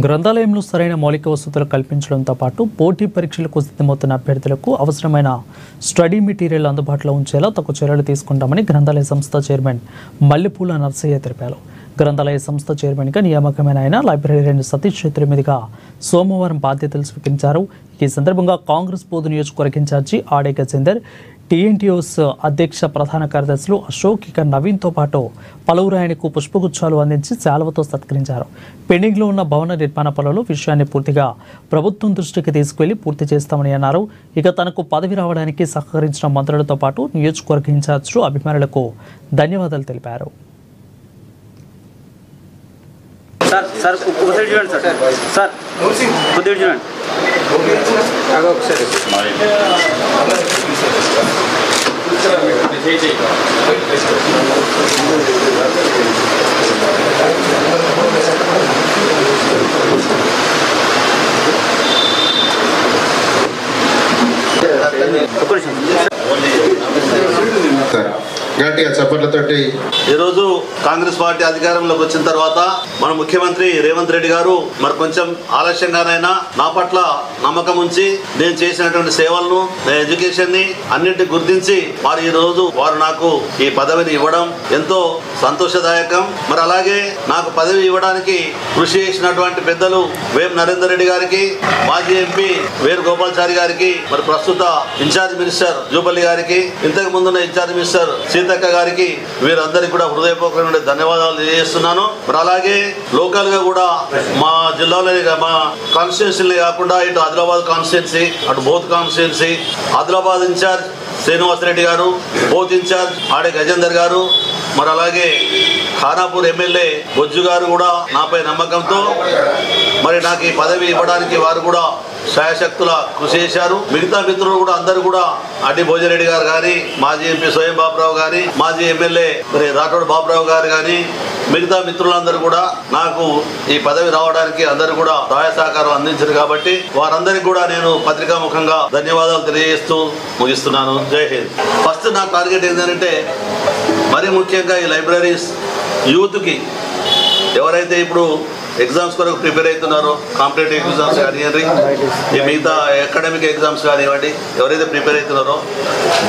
గ్రంథాలయంలో సరైన మౌలిక వసతులు కల్పించడంతో పాటు పోటీ పరీక్షలకు సిద్ధమవుతున్న అభ్యర్థులకు అవసరమైన స్టడీ మెటీరియల్ అందుబాటులో ఉంచేలా తగు చర్యలు తీసుకుంటామని గ్రంథాలయ సంస్థ చైర్మన్ మల్లెపూల నర్సయ్య తెలిపారు. గ్రంథాలయ సంస్థ చైర్మన్గా నియామకమైన ఆయన లైబ్రరీయన్ సతీష్ చేతుల మీదుగా సోమవారం బాధ్యతలు స్వీకరించారు. ఈ సందర్భంగా కాంగ్రెస్ బోధు నియోజకవర్గ ఇన్ఛార్జి ఆడే గజేందర్, టీఎన్టీఓస్ అధ్యక్ష ప్రధాన కార్యదర్శులు అశోక్, ఇక నవీన్తో పాటు పలువురు ఆయనకు పుష్పగుచ్చాలు అందించి శాలువతో సత్కరించారు. పెండింగ్లో ఉన్న భవన నిర్మాణ పనుల విషయాన్ని పూర్తిగా ప్రభుత్వం దృష్టికి తీసుకువెళ్లి పూర్తి చేస్తామని అన్నారు. ఇక తనకు పదవి రావడానికి సహకరించిన మంత్రులతో పాటు నియోజకవర్గ ఇన్ఛార్జీలు అభిమానులకు ధన్యవాదాలు తెలిపారు. గట్టిగా చప్పట్లతోటి ఈరోజు కాంగ్రెస్ పార్టీ అధికారంలోకి వచ్చిన తర్వాత మన ముఖ్యమంత్రి రేవంత్ రెడ్డి గారు మరి కొంచెం ఆలస్యంగానైనా నా పట్ల నమ్మకం ఉంచి నేను చేసినటువంటి సేవలను, ఎడ్యుకేషన్ ని అన్నింటినీ గుర్తించి మరి ఈ రోజు వారు నాకు ఈ పదవిని ఇవ్వడం ఎంతో సంతోషదాయకం. మరి అలాగే నాకు పదవి ఇవ్వడానికి కృషి చేసినటువంటి పెద్దలు వేం నరేందర్ రెడ్డి గారికి, మాజీ ఎంపీ వేరు గోపాల్చారి గారికి, మరి ప్రస్తుత ఇన్ఛార్జ్ మినిస్టర్ జూపల్లి గారికి, ఇంతకు ముందున్న ఇన్ఛార్జ్ మినిస్టర్ సీతక్క గారికి, వీరందరికీ కూడా హృదయపూర్వకమైన ధన్యవాదాలు తెలియజేస్తున్నాను. మరి అలాగే లోకల్ గా కూడా మా జిల్లాలో మా కాన్స్టిట్యున్సీ కాకుండా ఇటు ఆదిలాబాద్ కాన్స్టిట్యున్సీ, అటు బోత్ కాన్స్టిట్యున్సీ, ఆదిలాబాద్ ఇన్ఛార్జ్ శ్రీనివాసరెడ్డి గారు, బోత్ ఇన్ఛార్జ్ ఆడే గజేందర్ గారు, మరి అలాగే ఖానాపూర్ ఎమ్మెల్యే బొజ్జు గారు కూడా నాపై నమ్మకంతో మరి నాకు ఈ పదవి ఇవ్వడానికి వారు కూడా శాయశక్తుల కృషి చేశారు. మిగతా మిత్రులు కూడా అందరూ కూడా అడ్డి భోజరెడ్డి గారు కానీ, మాజీ ఎంపీ స్వయం బాబురావు గాని, మాజీ ఎమ్మెల్యే మరి రాఠోడ్ బాబురావు గారు కానీ, మిగతా మిత్రులందరూ కూడా నాకు ఈ పదవి రావడానికి అందరూ కూడా సహాయ సహకారం అందించారు. కాబట్టి వారందరికీ కూడా నేను పత్రికాముఖంగా ధన్యవాదాలు తెలియజేస్తూ ముగిస్తున్నాను. జై హింద్. ఫస్ట్ నా టార్గెట్ ఏంటంటే మరీ ముఖ్యంగా ఈ లైబ్రరీస్ యూత్కి ఎవరైతే ఇప్పుడు ఎగ్జామ్స్ కొరకు ప్రిపేర్ అవుతున్నారో, కాంపిటేటివ్ ఎగ్జామ్స్ కానివ్వండి, ఈ మిగతా అకాడమిక్ ఎగ్జామ్స్ కానివ్వండి, ఎవరైతే ప్రిపేర్ అవుతున్నారో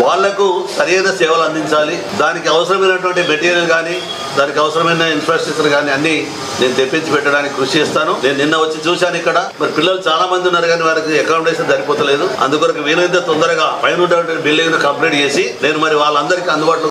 వాళ్లకు సరైన సేవలు అందించాలి. దానికి అవసరమైనటువంటి మెటీరియల్ కానీ, దానికి అవసరమైన ఇన్ఫ్రాస్ట్రక్చర్ కానీ అన్ని నేను తెప్పించి పెట్టడానికి కృషి చేస్తాను. నేను నిన్న వచ్చి చూశాను. ఇక్కడ మరి పిల్లలు చాలా మంది ఉన్నారు కానీ వారికి అకామిడేషన్ సరిపోతలేదు. అందుకొరకు వీలైతే తొందరగా పైన బిల్డింగ్ కంప్లీట్ చేసి నేను మరి వాళ్ళందరికీ అందుబాటులో